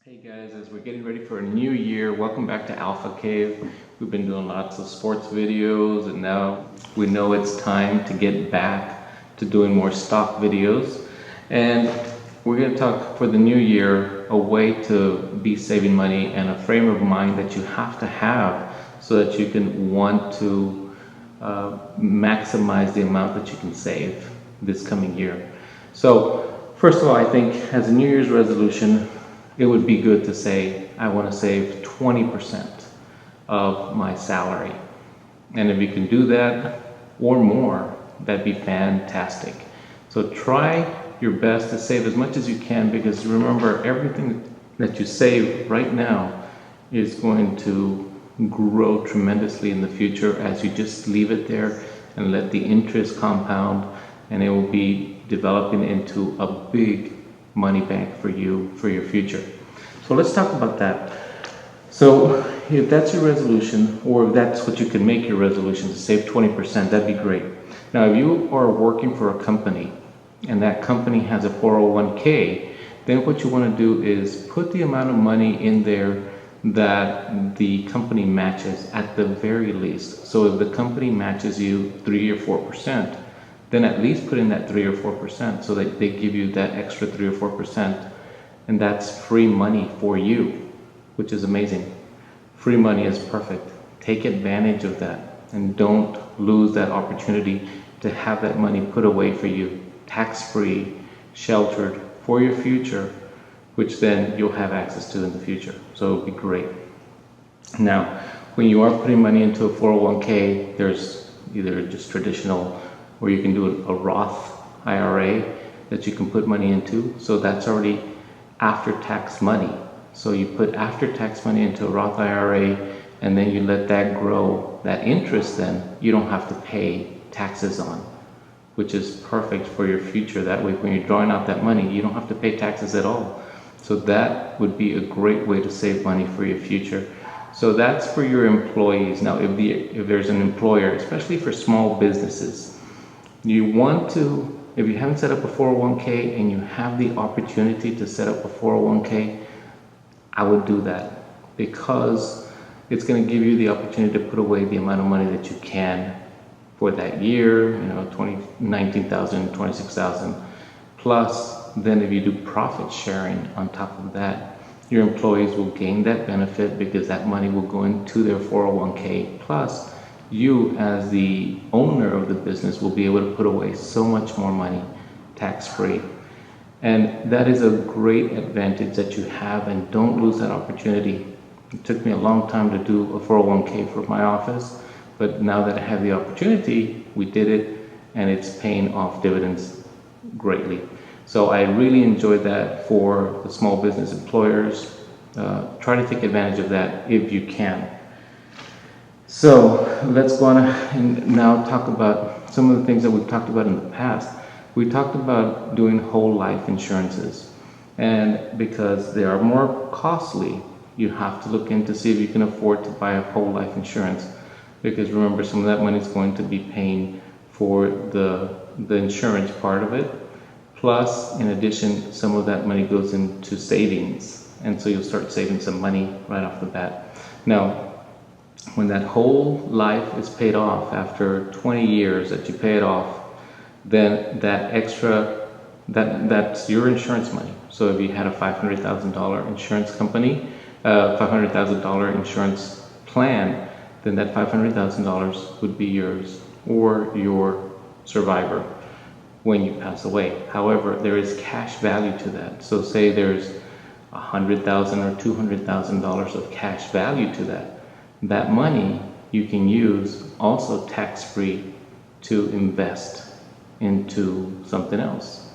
Hey guys, as we're getting ready for a new year, welcome back to Alpha Cave. We've been doing lots of sports videos and now we know it's time to get back to doing more stock videos. And we're going to talk for the new year a way to be saving money and a frame of mind that you have to have so that you can want to maximize the amount that you can save this coming year. So first of all, I think as a New Year's resolution, it would be good to say, I want to save 20% of my salary. And if you can do that or more, that'd be fantastic. So try your best to save as much as you can, because remember, everything that you save right now is going to grow tremendously in the future as you just leave it there and let the interest compound, and it will be developing into a big money bank for you for your future. So let's talk about that. So if that's your resolution, or if that's what you can make your resolution to save 20%, that'd be great. Now, if you are working for a company and that company has a 401k, then what you want to do is put the amount of money in there that the company matches at the very least. So if the company matches you 3 or 4%, then at least put in that 3 or 4% so that they give you that extra 3 or 4%, and that's free money for you, which is amazing. Free money is perfect. Take advantage of that and don't lose that opportunity to have that money put away for you, tax-free, sheltered for your future, which then you'll have access to in the future. So it'll be great. Now, when you are putting money into a 401k, there's either just traditional, or you can do a Roth IRA that you can put money into. So that's already after-tax money. So you put after-tax money into a Roth IRA, and then you let that grow. That interest, then you don't have to pay taxes on, which is perfect for your future. That way, when you're drawing out that money, you don't have to pay taxes at all. So that would be a great way to save money for your future. So that's for your employees. Now, if there's an employer, especially for small businesses, you want to, if you haven't set up a 401k and you have the opportunity to set up a 401k, I would do that, because it's going to give you the opportunity to put away the amount of money that you can for that year, 19,000, 26,000. Plus, then if you do profit sharing on top of that, your employees will gain that benefit because that money will go into their 401k. Plus, you as the owner of the business will be able to put away so much more money tax-free. And that is a great advantage that you have, and don't lose that opportunity. It took me a long time to do a 401k for my office, but now that I have the opportunity, we did it, and it's paying off dividends greatly. So I really enjoyed that for the small business employers. Try to take advantage of that if you can. So let's go on and now talk about some of the things that we've talked about in the past. We talked about doing whole life insurances, and because they are more costly, you have to look in to see if you can afford to buy a whole life insurance, because remember, some of that money is going to be paying for the insurance part of it. Plus, in addition, some of that money goes into savings, and so you'll start saving some money right off the bat. Now, when that whole life is paid off after 20 years that you pay it off, then that extra, that's your insurance money. So if you had a $500,000 insurance company, $500,000 insurance plan, then that $500,000 would be yours or your survivor when you pass away. However, there is cash value to that. So say there's $100,000 or $200,000 of cash value to that. That money you can use also tax-free to invest into something else.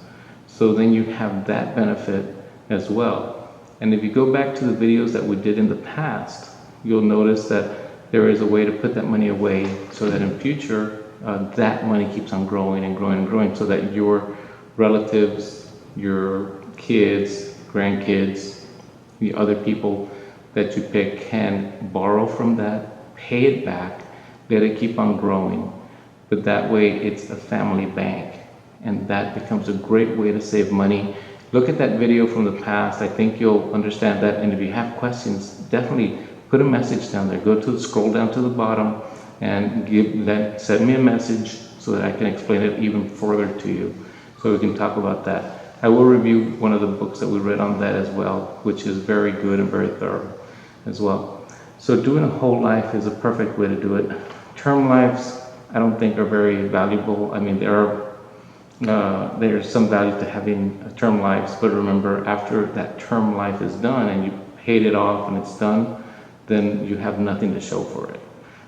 So then you have that benefit as well. And if you go back to the videos that we did in the past, you'll notice that there is a way to put that money away so that in future, that money keeps on growing and growing and growing, so that your relatives, your kids, grandkids, the other people that you pick can borrow from that, pay it back, let it keep on growing. But that way it's a family bank, and that becomes a great way to save money Look at that video from the past. I think you'll understand that. And if you have questions, definitely put a message down there. Scroll down to the bottom and send me a message so that I can explain it even further to you, so we can talk about that. I will review one of the books that we read on that as well, which is very good and very thorough as well. So doing a whole life is a perfect way to do it. Term lives, I don't think are very valuable. I mean, there's some value to having term lives, but remember, after that term life is done and you paid it off and it's done, then you have nothing to show for it.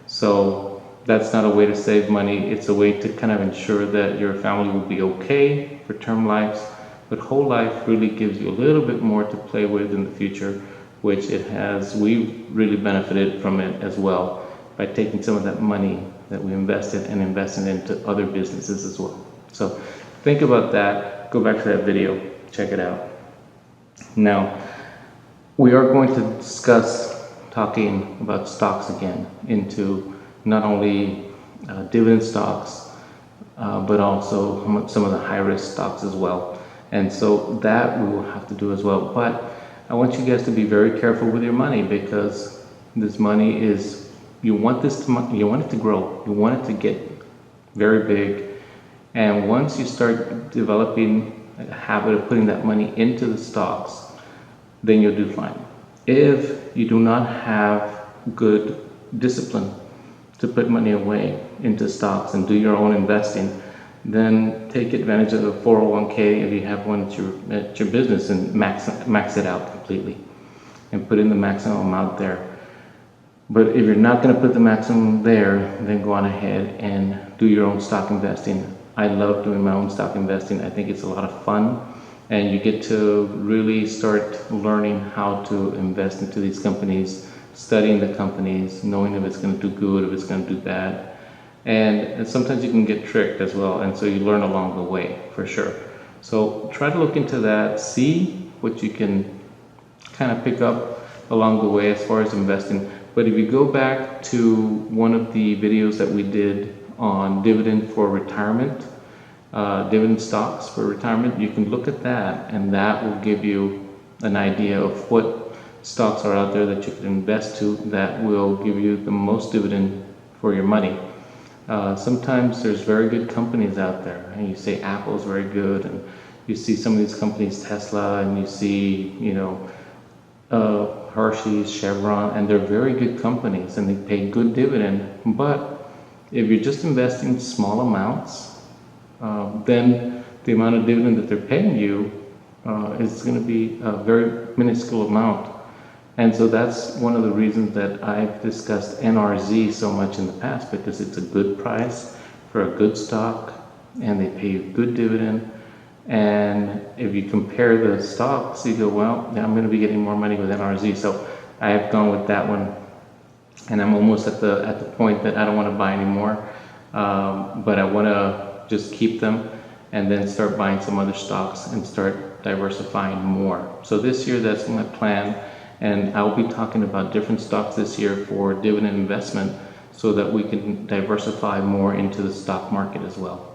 So that's not a way to save money. It's a way to kind of ensure that your family will be okay for term lives. But whole life really gives you a little bit more to play with in the future, which it has. We've really benefited from it as well by taking some of that money that we invested and investing into other businesses as well. So think about that. Go back to that video. Check it out. Now, we are going to discuss talking about stocks again, into not only dividend stocks, but also some of the high-risk stocks as well. And so that we will have to do as well. But I want you guys to be very careful with your money, because this money is, you want it to grow. You want it to get very big. And once you start developing a habit of putting that money into the stocks, then you'll do fine. If you do not have good discipline to put money away into stocks and do your own investing, then take advantage of the 401k if you have one at your business, and max it out completely and put in the maximum amount there. But if you're not going to put the maximum there, then go on ahead and do your own stock investing. I love doing my own stock investing. I think it's a lot of fun, and you get to really start learning how to invest into these companies, studying the companies, knowing if it's going to do good, if it's going to do bad. And sometimes you can get tricked as well, and so you learn along the way, for sure. So try to look into that, see what you can kind of pick up along the way as far as investing. But if you go back to one of the videos that we did on dividend for retirement, dividend stocks for retirement, you can look at that, and that will give you an idea of what stocks are out there that you can invest to that will give you the most dividend for your money. Sometimes there's very good companies out there, and you say Apple's very good, and you see some of these companies, Tesla, and you see, Hershey's, Chevron, and they're very good companies and they pay good dividend. But if you're just investing small amounts, then the amount of dividend that they're paying you is going to be a very minuscule amount. And so that's one of the reasons that I've discussed NRZ so much in the past, because it's a good price for a good stock and they pay you good dividend. And if you compare the stocks, you go, well, I'm going to be getting more money with NRZ. So I have gone with that one, and I'm almost at the point that I don't want to buy anymore, but I want to just keep them and then start buying some other stocks and start diversifying more. So this year, that's my plan. And I'll be talking about different stocks this year for dividend investment so that we can diversify more into the stock market as well.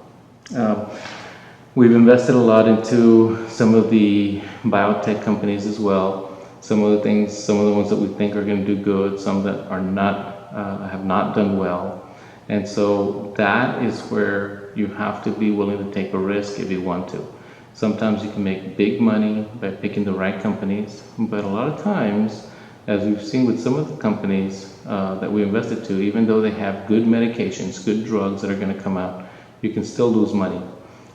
We've invested a lot into some of the biotech companies as well. Some of the ones that we think are going to do good, some that are not, have not done well. And so that is where you have to be willing to take a risk if you want to. Sometimes you can make big money by picking the right companies, but a lot of times, as we've seen with some of the companies that we invested to, even though they have good medications, good drugs that are going to come out, you can still lose money.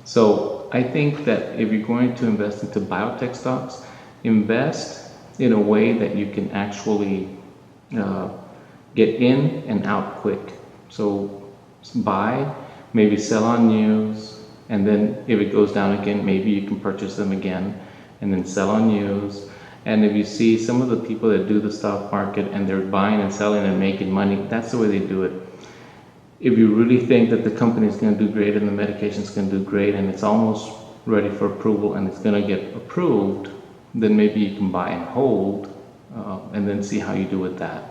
So I think that if you're going to invest into biotech stocks, invest in a way that you can actually get in and out quick. So buy, maybe sell on news, and then if it goes down again, maybe you can purchase them again and then sell on news. And if you see some of the people that do the stock market and they're buying and selling and making money, that's the way they do it. If you really think that the company is going to do great and the medication is going to do great and it's almost ready for approval and it's going to get approved, then maybe you can buy and hold and then see how you do with that.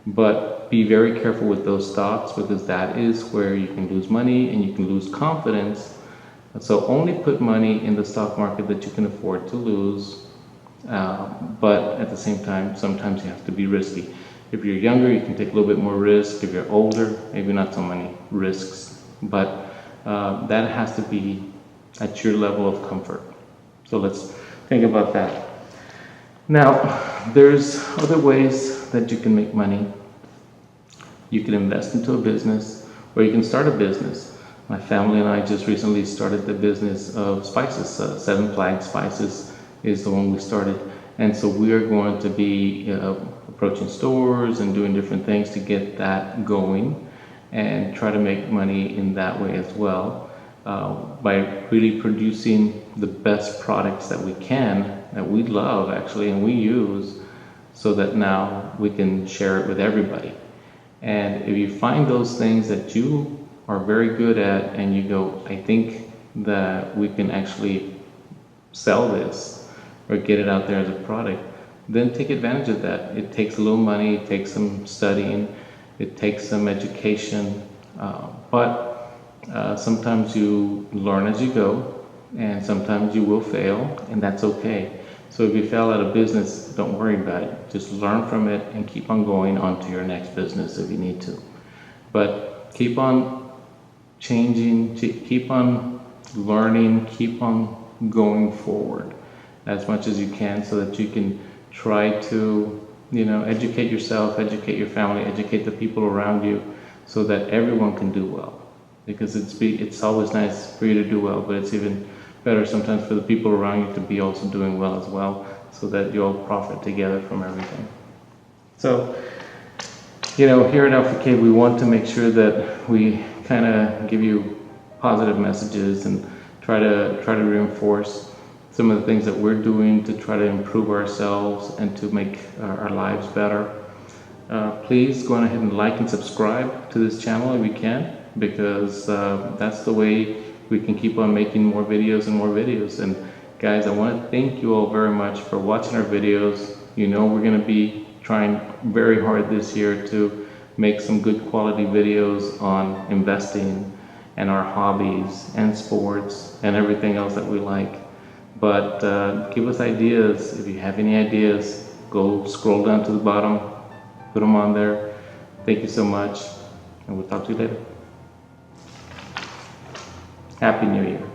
But be very careful with those stocks, because that is where you can lose money and you can lose confidence So only put money in the stock market that you can afford to lose, but at the same time, sometimes you have to be risky. If you're younger, you can take a little bit more risk. If you're older, maybe not so many risks, but that has to be at your level of comfort. So let's think about that. Now, there's other ways that you can make money. You can invest into a business, or you can start a business. My family and I just recently started the business of spices. Seven Flag Spices is the one we started. And so we are going to be approaching stores and doing different things to get that going and try to make money in that way as well, by really producing the best products that we can, that we love actually, and we use, so that now we can share it with everybody. And if you find those things that you are very good at and you go, I think that we can actually sell this or get it out there as a product, then take advantage of that. It takes a little money, it takes some studying, it takes some education, but sometimes you learn as you go, and sometimes you will fail, and that's okay. So if you fail at a business, don't worry about it. Just learn from it and keep on going on to your next business if you need to. But keep on changing, keep on learning, keep on going forward as much as you can, so that you can try to, educate yourself, educate your family, educate the people around you, so that everyone can do well. Because it's always nice for you to do well, but it's even better sometimes for the people around you to be also doing well as well, so that you all profit together from everything. So, here at Alpha Cave, we want to make sure that we kind of give you positive messages and try to reinforce some of the things that we're doing to try to improve ourselves and to make our lives better. Please go on ahead and like and subscribe to this channel if you can, because that's the way we can keep on making more videos and more videos. And guys, I want to thank you all very much for watching our videos. We're going to be trying very hard this year to make some good quality videos on investing and our hobbies and sports and everything else that we like. But give us ideas. If you have any ideas, go scroll down to the bottom, put them on there. Thank you so much, and we'll talk to you later. Happy New Year.